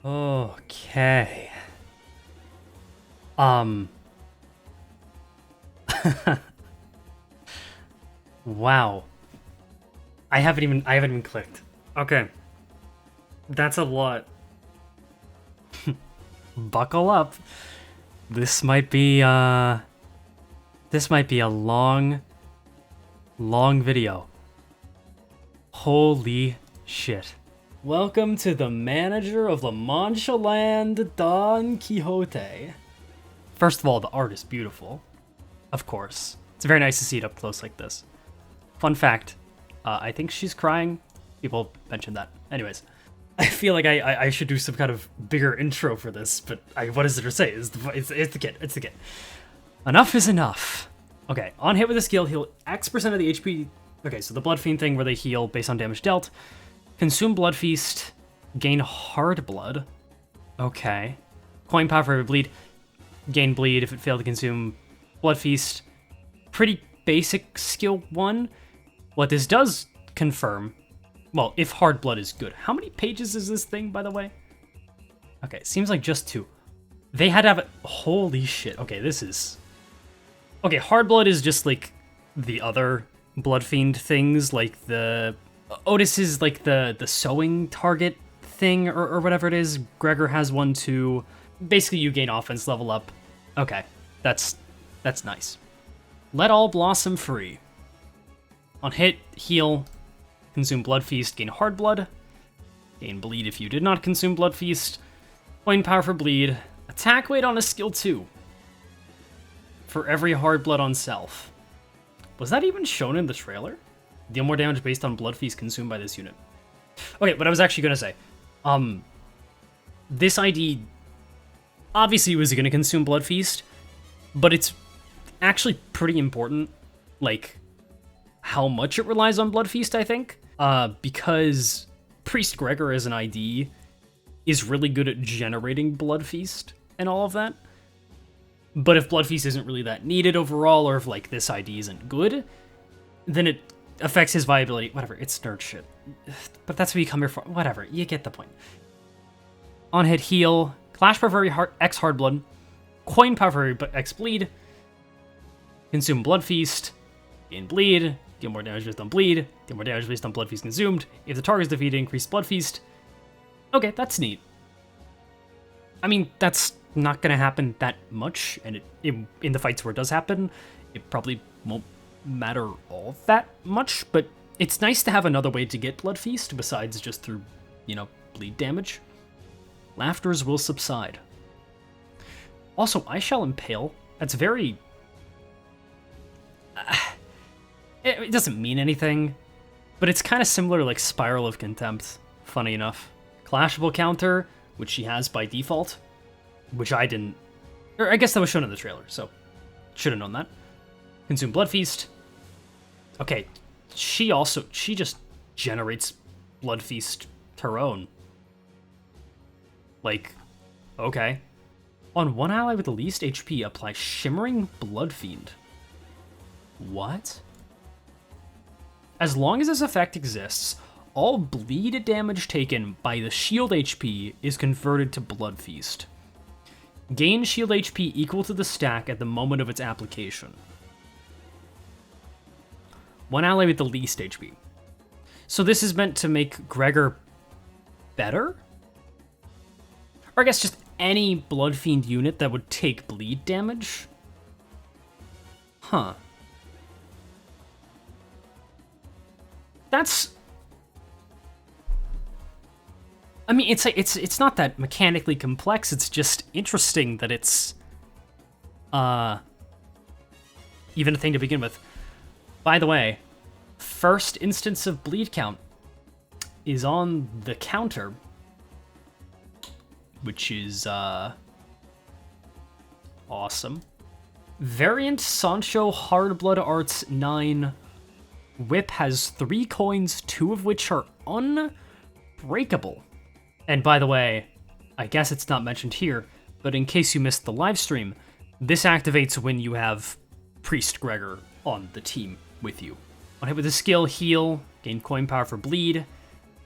Okay. Wow. I haven't even clicked. Okay. That's a lot. Buckle up. This might be this might be a long video. Holy shit. Welcome to the manager of La Mancha Land, Don Quixote. First of all, the art is beautiful. Of course. It's very nice to see it up close like this. Fun fact, I think she's crying. People mentioned that. Anyways, I feel like I should do some kind of bigger intro for this, but what is it to say? It's the kid. It's the kid. Enough is enough. Okay, on hit with a skill, heal X% of the HP. Okay, so the Blood Fiend thing where they heal based on damage dealt. Consume Blood Feast, gain Hardblood. Okay. Coin power for every bleed. Gain bleed if it failed to consume Blood Feast. Pretty basic skill 1. What this does confirm, well, if Hardblood is good. How many pages is this thing, by the way? Okay, seems like just 2. They had to have it. Holy shit. Okay, this is... Okay, Hardblood is just like the other Blood Fiend things, like the... Otis is like the sewing target thing or whatever it is. Gregor has one too. Basically, you gain offense level up. Okay, that's nice. Let all blossom free. On hit, heal, consume Blood Feast, gain Hardblood. Gain bleed if you did not consume Blood Feast. Point power for bleed. Attack weight on a skill 2. For every Hardblood on self. Was that even shown in the trailer? Deal more damage based on Blood Feast consumed by this unit. Okay, what I was actually gonna say. This ID obviously was gonna consume Blood Feast, but it's actually pretty important, like, how much it relies on Blood Feast, I think. Because Priest Gregor as an ID is really good at generating Blood Feast and all of that. But if Blood Feast isn't really that needed overall, or if, like, this ID isn't good, then it affects his viability. Whatever, it's nerd shit. But that's what you come here for. Whatever, you get the point. On hit, heal. Clash power for every X Hardblood. Coin power for every X Bleed. Consume Blood Feast. Gain Bleed. Deal more damage based on Bleed. Deal more damage based on Blood Feast consumed. If the target is defeated, increase Blood Feast. Okay, that's neat. I mean, that's not gonna happen that much, and in the fights where it does happen, it probably won't matter all that much, but it's nice to have another way to get Blood Feast besides just through, bleed damage. Laughters will subside. Also, I shall impale. That's very... it doesn't mean anything, but it's kind of similar to, like, Spiral of Contempt, funny enough. Clashable counter, which she has by default, which I didn't... Or I guess that was shown in the trailer, so should have known that. Consume Blood Feast. Okay, she just generates Blood Feast her own. Like, okay. On one ally with the least HP, apply Shimmering Blood Fiend. What? As long as this effect exists, all bleed damage taken by the shield HP is converted to Blood Feast. Gain shield HP equal to the stack at the moment of its application. One ally with the least HP. So this is meant to make Gregor better? Or I guess just any Blood Fiend unit that would take bleed damage? Huh. That's... I mean, it's not that mechanically complex, it's just interesting that it's... even a thing to begin with. By the way, first instance of bleed count is on the counter, which is awesome. Variant Sancho Hardblood Arts 9 Whip has 3 coins, 2 of which are unbreakable. And by the way, I guess it's not mentioned here, but in case you missed the live stream, this activates when you have Priest Gregor on the team with you. On hit with a skill, heal, gain coin power for bleed,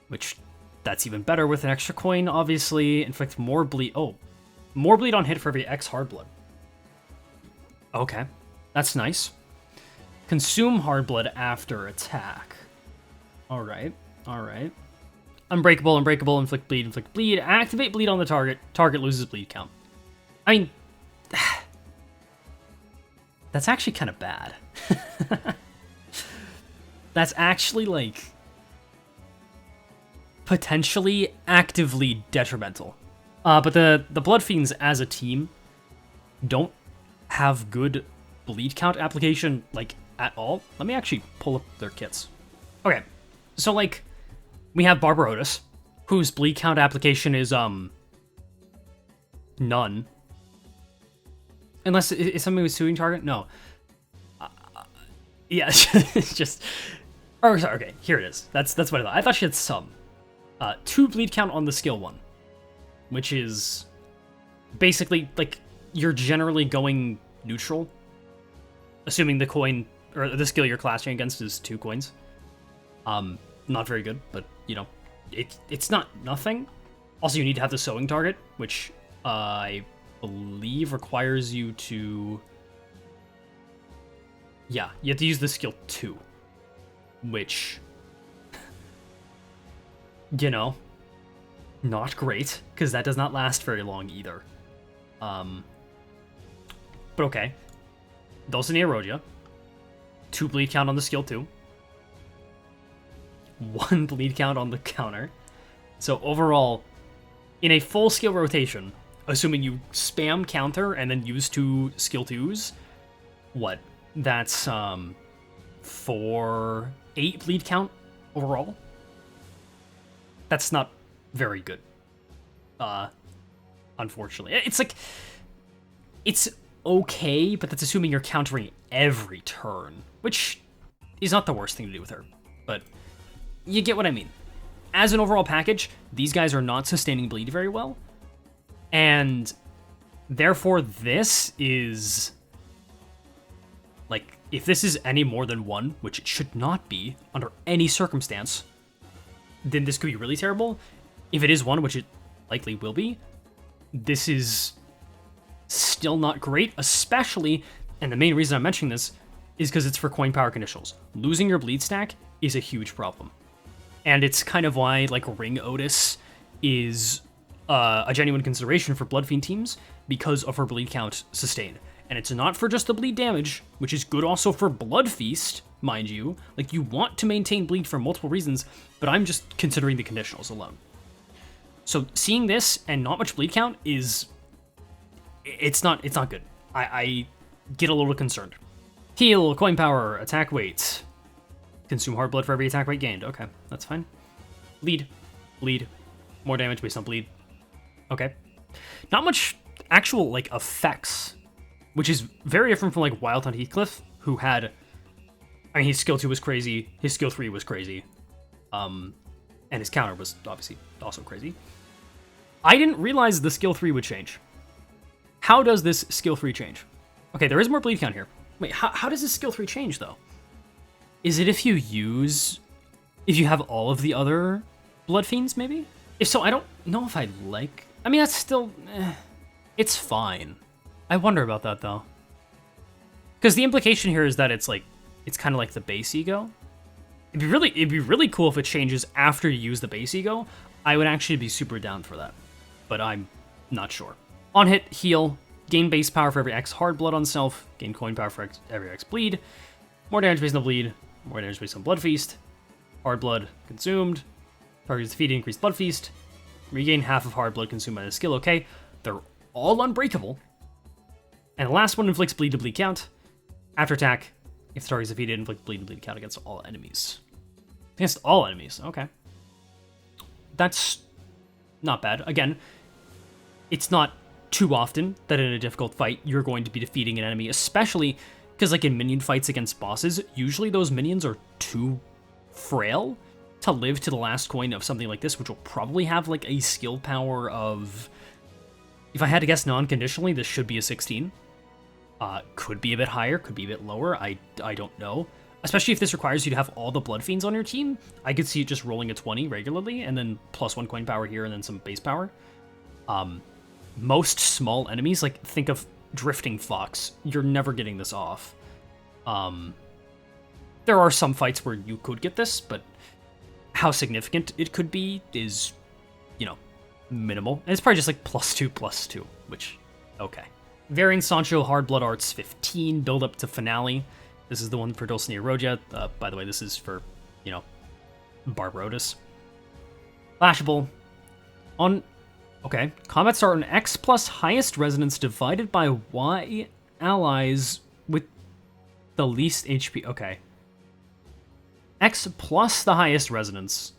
which That's even better with an extra coin, obviously. Inflict more bleed. Oh, more bleed on hit for every X Hardblood. Okay, that's nice. Consume Hardblood after attack. Alright, alright. Unbreakable, unbreakable, inflict bleed. Activate bleed on the target. Target loses bleed count. I mean, that's actually kind of bad. That's actually, like, potentially actively detrimental. But the Blood Fiends as a team don't have good bleed count application, like, at all. Let me actually pull up their kits. Okay, so, like, we have Barbarotus, whose bleed count application is, none. Unless, is something with suing target? No. Yeah, it's just... Oh, sorry, okay, here it is. That's what I thought. I thought she had some. 2 bleed count on the skill 1, which is basically, like, you're generally going neutral, assuming the coin, or the skill you're clashing against is 2 coins. Not very good, but, you know, it's not nothing. Also, you need to have the sewing target, which I believe requires you to... Yeah, you have to use the skill 2, which, you know, not great, because that does not last very long either. But okay. Dulcinea Rodia. 2 bleed count on the skill 2. 1 bleed count on the counter. So overall, in a full skill rotation, assuming you spam counter and then use 2 skill 2s, what? That's 8 bleed count overall. That's not very good. Unfortunately. It's like, it's okay, but that's assuming you're countering every turn, which is not the worst thing to do with her, but you get what I mean. As an overall package, these guys are not sustaining bleed very well, and therefore this is, like, if this is any more than 1, which it should not be under any circumstance, then this could be really terrible. If it is 1, which it likely will be, this is still not great, especially, and the main reason I'm mentioning this is because it's for coin power conditionals. Losing your bleed stack is a huge problem. And it's kind of why, like, Ring Otis is a genuine consideration for Blood Fiend teams, because of her bleed count sustained. And it's not for just the bleed damage, which is good also for Blood Feast, mind you. Like, you want to maintain bleed for multiple reasons, but I'm just considering the conditionals alone. So seeing this and not much bleed count is... It's not good. I get a little concerned. Heal, coin power, attack weight. Consume Hardblood for every attack weight gained. Okay, that's fine. Bleed. Bleed. More damage based on bleed. Okay. Not much actual, like, effects, which is very different from, like, Wild Hunt Heathcliff, who had... I mean, his skill 2 was crazy, his skill 3 was crazy, and his counter was obviously also crazy. I didn't realize the skill 3 would change. How does this skill 3 change? Okay, there is more bleed count here. Wait, how does this skill 3 change, though? Is it if you have all of the other Blood Fiends, maybe? If so, I don't know if I'd like... I mean, that's still... it's fine. I wonder about that, though. Because the implication here is that it's like... It's kind of like the base ego. It'd be really cool if it changes after you use the base ego. I would actually be super down for that. But I'm not sure. On hit, heal. Gain base power for every X Hardblood on self. Gain coin power for every X bleed. More damage based on bleed. More damage based on Blood Feast. Hardblood consumed. Target is defeated, increased Blood Feast. Regain half of Hardblood consumed by the skill. Okay, they're all unbreakable. And the last one inflicts bleed to bleed count. After attack, if the target is defeated, inflict bleed to bleed count against all enemies. Against all enemies, okay. That's not bad. Again, it's not too often that in a difficult fight you're going to be defeating an enemy, especially because, like, in minion fights against bosses, usually those minions are too frail to live to the last coin of something like this, which will probably have, like, a skill power of... If I had to guess non-conditionally, this should be a 16. Could be a bit higher, could be a bit lower, I don't know. Especially if this requires you to have all the Blood Fiends on your team, I could see it just rolling a 20 regularly, and then +1 coin power here, and then some base power. Most small enemies, like, think of Drifting Fox, you're never getting this off. There are some fights where you could get this, but how significant it could be is, you know, minimal. And it's probably just like +2/+2, which, okay. Variant Sancho Hardblood Arts 15, build up to finale. This is the one for Dulcinea Roja. By the way, this is for, you know, Barbarotis. Flashable. On, okay. Combat start on X plus highest resonance divided by Y allies with the least HP. Okay. X plus the highest resonance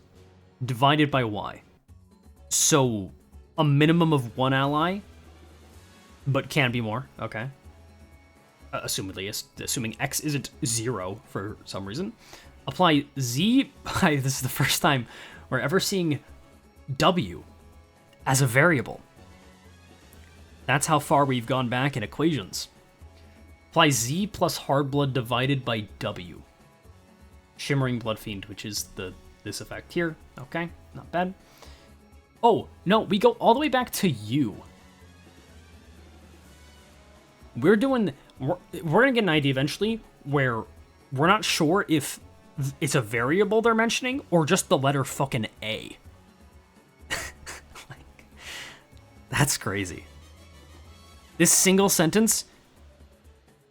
divided by Y. So, a minimum of 1 ally, but can be more. Okay. Assumedly, assuming X isn't 0 for some reason. Apply Z. This is the first time we're ever seeing W as a variable. That's how far we've gone back in equations. Apply Z plus Hardblood divided by W. Shimmering Blood Fiend, which is this effect here. Okay, not bad. Oh, no, we go all the way back to U. We're gonna get an idea eventually where we're not sure if it's a variable they're mentioning or just the letter fucking A. Like, that's crazy. This single sentence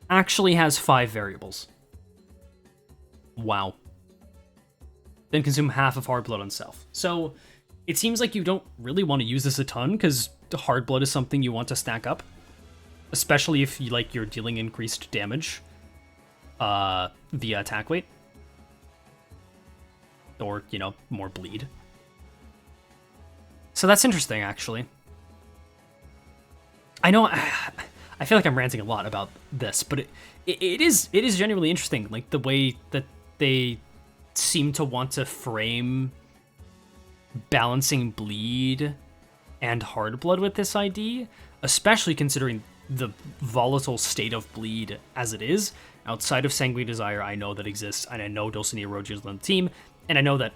actually has 5 variables. Wow. Then consume half of Hardblood on self. So it seems like you don't really want to use this a ton because Hardblood is something you want to stack up. Especially if you like you're dealing increased damage via attack weight. Or, you know, more bleed. So that's interesting, actually. I know I feel like I'm ranting a lot about this, but it is genuinely interesting, like the way that they seem to want to frame balancing bleed and Hardblood with this ID, especially considering the volatile state of bleed as it is. Outside of Sanguine Desire, I know that exists, and I know Dulcinea Roja is on the team, and I know that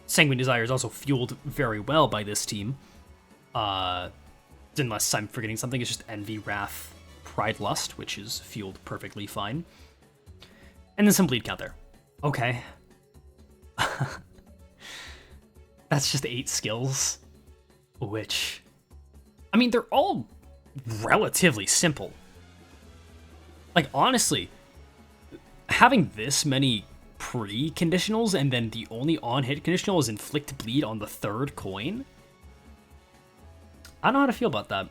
Sanguine Desire is also fueled very well by this team. Unless I'm forgetting something, it's just Envy, Wrath, Pride, Lust, which is fueled perfectly fine. And then some bleed count there. Okay. That's just 8 skills, which, I mean, they're all relatively simple. Like, honestly, having this many pre-conditionals and then the only on-hit conditional is inflict bleed on the 3rd coin, I don't know how to feel about that.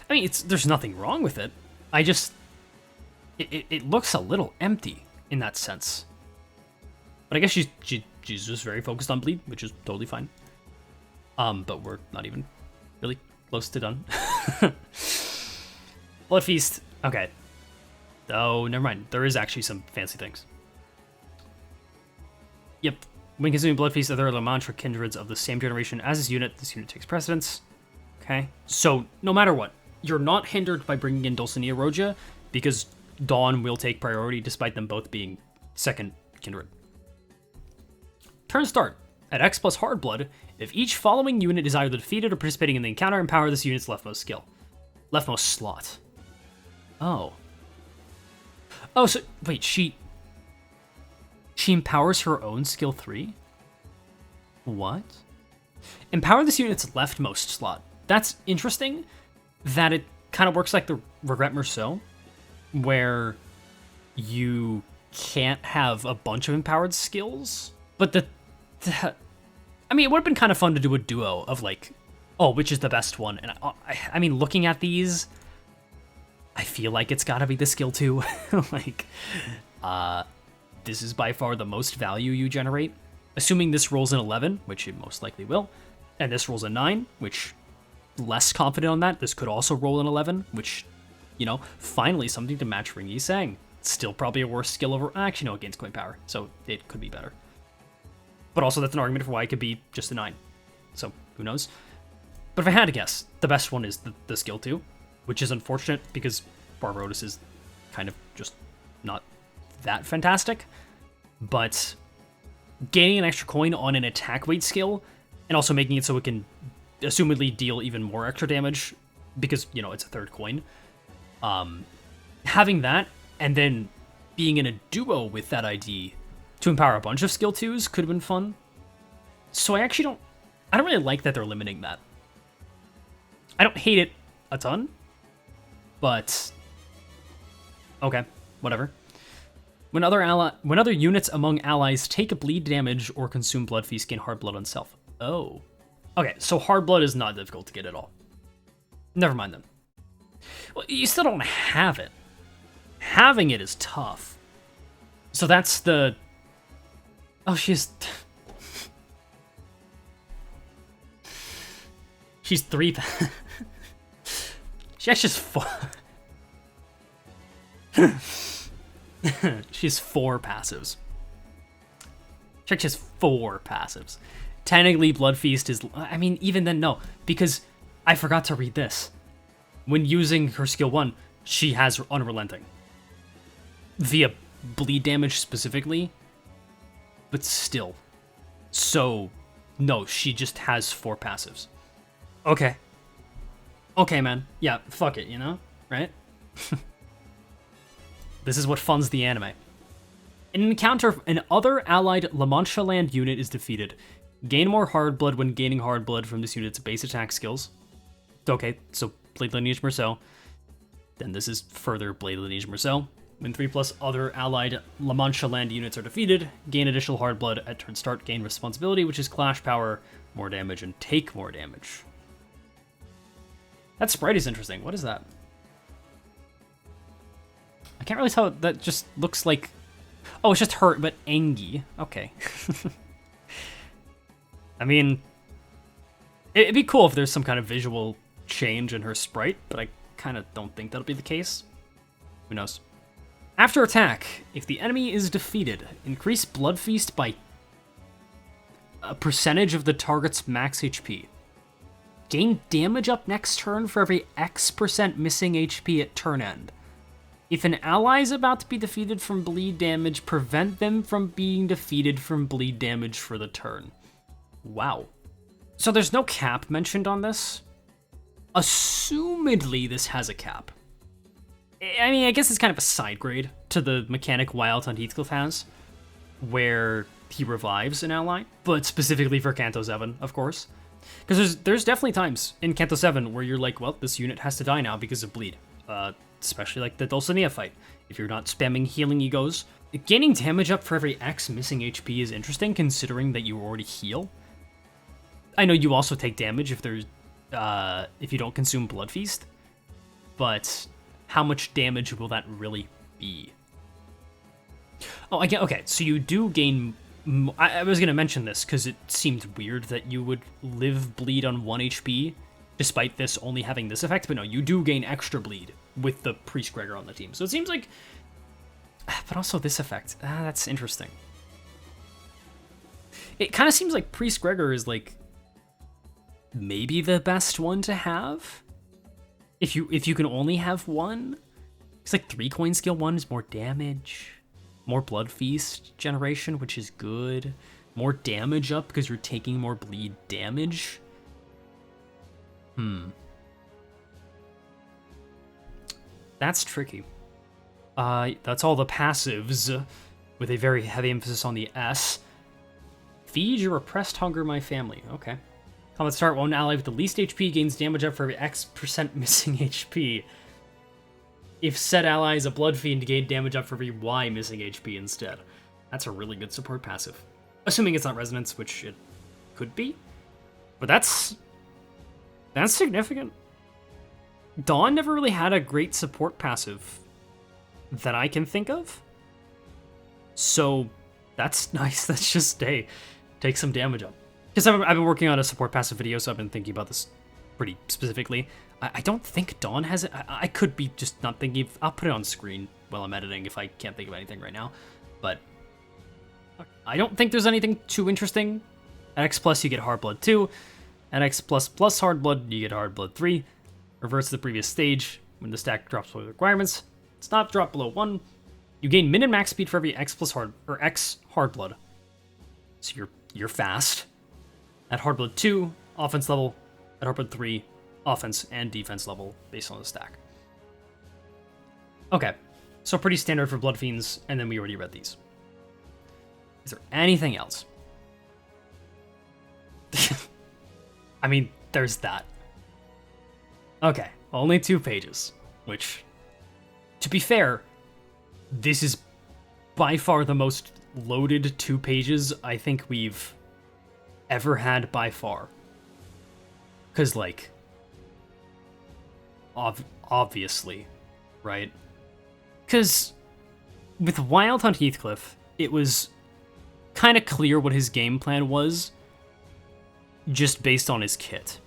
I mean, there's nothing wrong with it. I just, it looks a little empty in that sense. But I guess she's just very focused on bleed, which is totally fine. But we're not even really close to done. Blood Feast. Okay. Oh, never mind. There is actually some fancy things. Yep. When consuming Blood Feast, other mantra kindreds of the same generation as this unit takes precedence. Okay. So, no matter what, you're not hindered by bringing in Dulcinea Roja, because Dawn will take priority despite them both being 2nd kindred. Turn start. At X plus Hardblood, if each following unit is either defeated or participating in the encounter, empower this unit's leftmost skill. Leftmost slot. Oh. Oh, so, wait, she empowers her own skill 3? What? Empower this unit's leftmost slot. That's interesting that it kind of works like the Regret Merceau, where you can't have a bunch of empowered skills, but I mean, it would have been kind of fun to do a duo of like, oh, which is the best one? And I mean, looking at these, I feel like it's gotta be the skill 2. Like, this is by far the most value you generate. Assuming this rolls an 11, which it most likely will, and this rolls a 9, which less confident on that. This could also roll an 11, which, you know, finally something to match Ring Yi Sang. Still probably a worse skill over, actually no, against coin power, so it could be better. But also that's an argument for why it could be just a 9. So, who knows? But if I had to guess, the best one is the skill 2, which is unfortunate because Barbarotis is kind of just not that fantastic, but gaining an extra coin on an attack weight skill and also making it so it can assumedly deal even more extra damage because, you know, it's a third coin. Having that and then being in a duo with that ID to empower a bunch of skill 2s could have been fun. So I don't really like that they're limiting that. I don't hate it a ton, but okay, whatever. When other units among allies take a bleed damage or consume blood feast, gain Hardblood on self. Oh. Okay, so Hardblood is not difficult to get at all. Never mind then. Well, you still don't have it. Having it is tough. So that's the... Oh, she's 3... She actually has 4... She has 4 passives. She actually has 4 passives. Technically, Blood Feast is... I mean, even then, no. Because I forgot to read this. When using her skill 1, she has Unrelenting. Via bleed damage specifically. But still. So, no, she just has 4 passives. Okay. Okay, man. Yeah, fuck it, you know? Right? This is what funds the anime. In an encounter, an other allied La Mancha land unit is defeated. Gain more Hardblood when gaining Hardblood from this unit's base attack skills. Okay, so Blade Lineage Merceau. Then this is further Blade Lineage Merceau. When 3+ other allied La Mancha land units are defeated, gain additional Hardblood at turn start, gain responsibility, which is clash power, more damage, and take more damage. That sprite is interesting. What is that? I can't really tell. That just looks like... Oh, it's just her, but Engi. Okay. I mean, it'd be cool if there's some kind of visual change in her sprite, but I kind of don't think that'll be the case. Who knows? After attack, if the enemy is defeated, increase Blood Feast by a percentage of the target's max HP. Gain damage up next turn for every X% missing HP at turn end. If an ally is about to be defeated from bleed damage, prevent them from being defeated from bleed damage for the turn. Wow. So there's no cap mentioned on this. Assumedly, this has a cap. I mean, I guess it's kind of a side grade to the mechanic Wild Hunt Heathcliff has, where he revives an ally, but specifically for Canto 7, of course. Because there's definitely times in Canto 7 where you're like, well, this unit has to die now because of bleed. Especially like the Dulcinea fight. If you're not spamming healing egos. Gaining damage up for every X missing HP is interesting, considering that you already heal. I know you also take damage if you don't consume Blood Feast, but how much damage will that really be? Oh, again, okay, so you do gain... I was going to mention this because it seemed weird that you would live bleed on 1 HP, despite this only having this effect, but no, you do gain extra bleed with the Priest Gregor on the team. So it seems like... But also this effect. That's interesting. It kind of seems like Priest Gregor is like... maybe the best one to have? If you can only have one? It's like 3 coin skill 1 is more damage. More Blood Feast generation, which is good. More damage up because you're taking more bleed damage. That's tricky. That's all the passives, with a very heavy emphasis on the S. Feed your repressed hunger, my family. Okay. Combat start, one ally with the least HP gains damage up for every X% missing HP. If said ally is a Blood Fiend, gain damage up for every Y missing HP instead. That's a really good support passive. Assuming it's not Resonance, which it could be. But that's significant. Dawn never really had a great support passive that I can think of. So that's nice. That's just, hey, take some damage up. Because I've been working on a support passive video, so I've been thinking about this pretty specifically. I don't think Dawn has it. I could be just not thinking. I'll put it on screen while I'm editing if I can't think of anything right now. But I don't think there's anything too interesting. At X plus you get Hardblood 2. At X plus Hardblood you get Hardblood 3. Reverts to the previous stage. When the stack drops below the requirements, it's not dropped below 1. You gain min and max speed for every X plus X Hardblood. So you're fast. At Hardblood 2, offense level. At Hardblood 3, offense and defense level based on the stack. Okay, so pretty standard for Blood Fiends, and then we already read these. Is there anything else? I mean, there's that. Okay, only 2 pages, which, to be fair, this is by far the most loaded 2 pages I think we've ever had by far. Because, like, obviously, right? Because with Wild Hunt Heathcliff, it was kind of clear what his game plan was just based on his kit.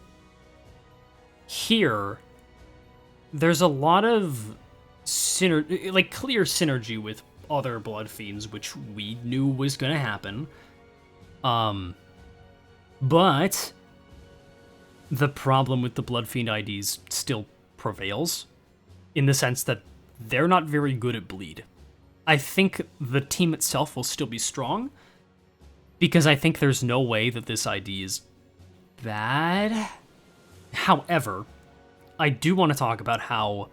Here, there's a lot of clear synergy with other Blood Fiends, which we knew was going to happen. But the problem with the Blood Fiend IDs still prevails, in the sense that they're not very good at bleed. I think the team itself will still be strong, because I think there's no way that this ID is bad. However, I do want to talk about how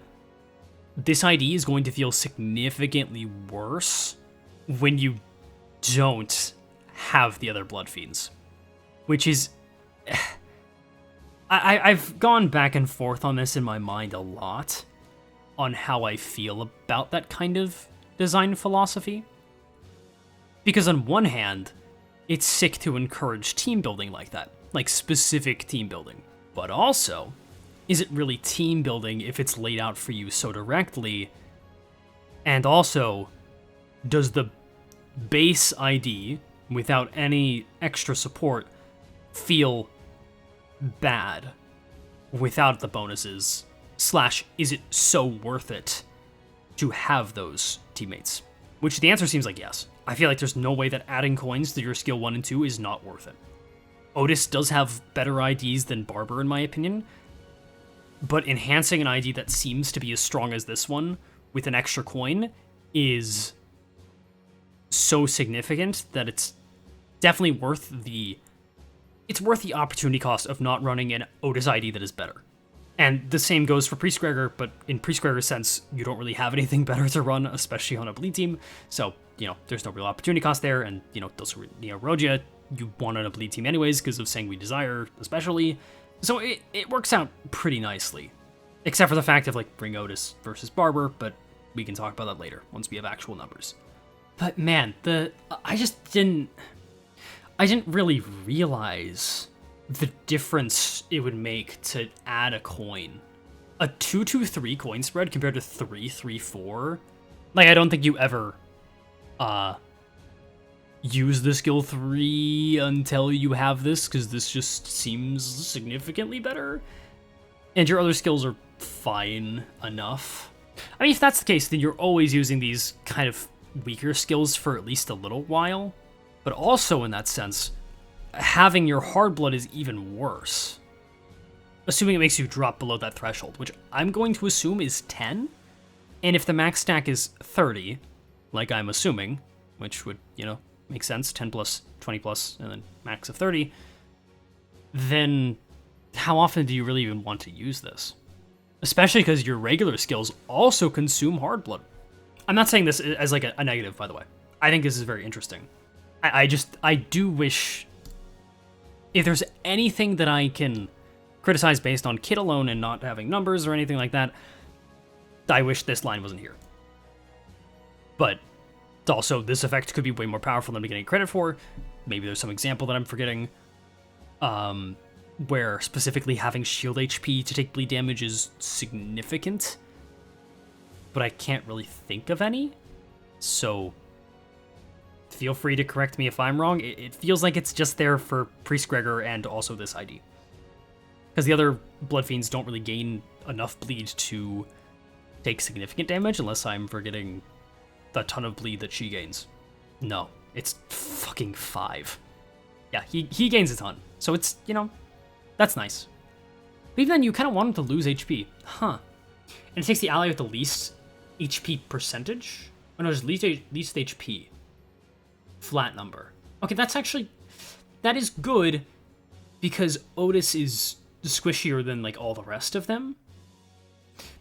this ID is going to feel significantly worse when you don't have the other Blood Fiends. Which is... I've gone back and forth on this in my mind a lot, on how I feel about that kind of design philosophy. Because on one hand, it's sick to encourage team building like that, like specific team building. But also, is it really team building if it's laid out for you so directly? And also, does the base ID, without any extra support, feel bad without the bonuses? / is it so worth it to have those teammates? Which the answer seems like yes. I feel like there's no way that adding coins to your skill 1 and 2 is not worth it. Otis does have better IDs than Barber in my opinion, but enhancing an ID that seems to be as strong as this one with an extra coin is so significant that it's definitely worth the opportunity cost of not running an Otis ID that is better. And the same goes for Priest Gregor, but in Priest Gregor's sense, you don't really have anything better to run, especially on a bleed team. So, there's no real opportunity cost there, and, those Rogia, you want on a bleed team anyways because of Sanguine Desire, especially. So it works out pretty nicely. Except for the fact of, bring Otis versus Barber, but we can talk about that later, once we have actual numbers. But man, I didn't really realize the difference it would make to add a coin. A 2-2-3 coin spread compared to 3-3-4. I don't think you ever use the skill 3 until you have this, because this just seems significantly better. And your other skills are fine enough. I mean, if that's the case, then you're always using these kind of weaker skills for at least a little while. But also, in that sense, having your Hardblood is even worse. Assuming it makes you drop below that threshold, which I'm going to assume is 10. And if the max stack is 30, like I'm assuming, which would, make sense, 10 plus, 20 plus, and then max of 30, then how often do you really even want to use this? Especially because your regular skills also consume Hardblood. I'm not saying this as a negative, by the way. I think this is very interesting. I do wish, if there's anything that I can criticize based on kit alone and not having numbers or anything like that, I wish this line wasn't here. But also, this effect could be way more powerful than I'm getting credit for. Maybe there's some example that I'm forgetting, where specifically having shield HP to take bleed damage is significant, but I can't really think of any. So feel free to correct me if I'm wrong. It feels like it's just there for Priest Gregor and also this ID. Because the other Blood Fiends don't really gain enough bleed to take significant damage, unless I'm forgetting the ton of bleed that she gains. No, it's fucking 5. Yeah, he gains a ton. So it's, that's nice. But even then, you kind of want him to lose HP. Huh. And it takes the ally with the least HP percentage? Oh no, just least HP. Flat number. Okay, that's actually... That is good, because Otis is squishier than, like, all the rest of them.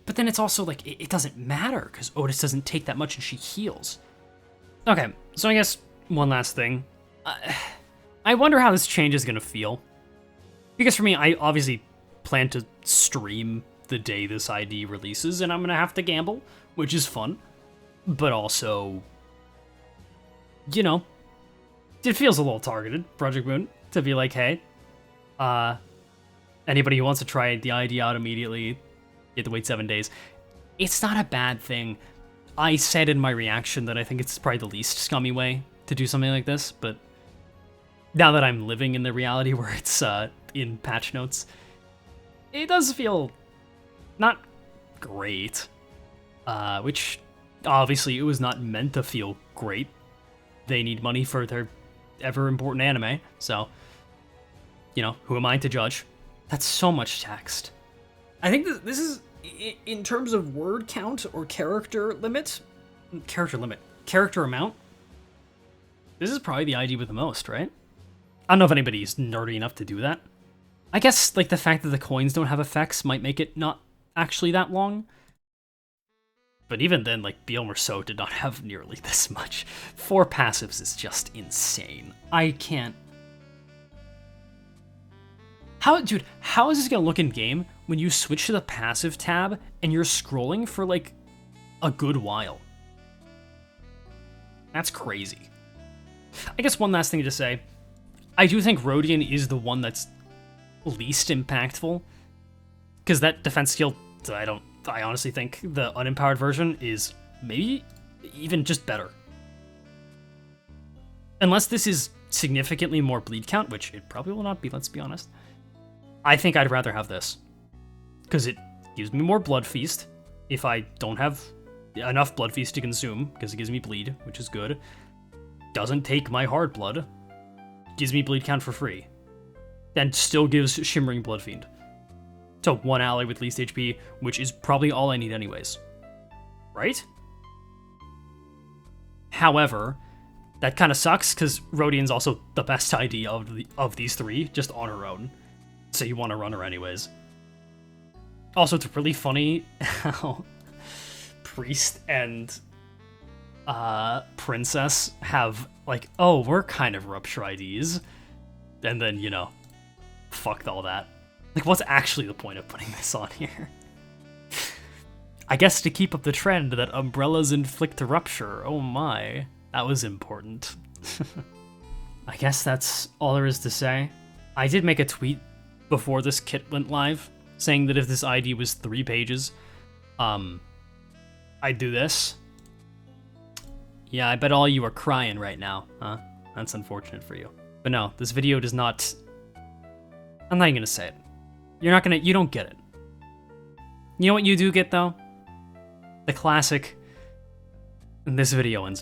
But then it's also, like, it doesn't matter, because Otis doesn't take that much and she heals. Okay, so I guess one last thing. I wonder how this change is going to feel. Because for me, I obviously plan to stream the day this ID releases, and I'm going to have to gamble, which is fun. But also, you know, it feels a little targeted, Project Moon, to be like, hey, anybody who wants to try the ID out immediately, you have to wait 7 days. It's not a bad thing. I said in my reaction that I think it's probably the least scummy way to do something like this, but now that I'm living in the reality where it's in patch notes, it does feel not great, which obviously it was not meant to feel great. They need money for their ever-important anime, so, you know, who am I to judge? That's so much text. I think this is, in terms of word count or character amount, this is probably the ID with the most, right? I don't know if anybody's nerdy enough to do that. I guess, like, the fact that the coins don't have effects might make it not actually that long. But even then, like, Biel Merceau did not have nearly this much. 4 passives is just insane. I can't... Dude, how is this gonna look in game when you switch to the passive tab and you're scrolling for, like, a good while? That's crazy. I guess one last thing to say. I do think Rodion is the one that's least impactful. Because that defense skill, I honestly think the unempowered version is maybe even just better. Unless this is significantly more bleed count, which it probably will not be, let's be honest. I think I'd rather have this. Because it gives me more Blood Feast if I don't have enough Blood Feast to consume, because it gives me bleed, which is good. Doesn't take my Hardblood. Gives me bleed count for free. And still gives Shimmering Blood Fiend. So 1 ally with least HP, which is probably all I need anyways. Right? However, that kind of sucks, because Rodion's also the best ID of these 3, just on her own. So you want to run her anyways. Also, it's really funny how Priest and Princess have, like, oh, we're kind of Rupture IDs. And then, you know, fuck all that. Like, what's actually the point of putting this on here? I guess to keep up the trend that umbrellas inflict a rupture. Oh my, that was important. I guess that's all there is to say. I did make a tweet before this kit went live, saying that if this ID was 3 pages, I'd do this. Yeah, I bet all you are crying right now, huh? That's unfortunate for you. But no, this video does not... I'm not even gonna say it. You don't get it. You know what you do get, though? The classic, this video ends now.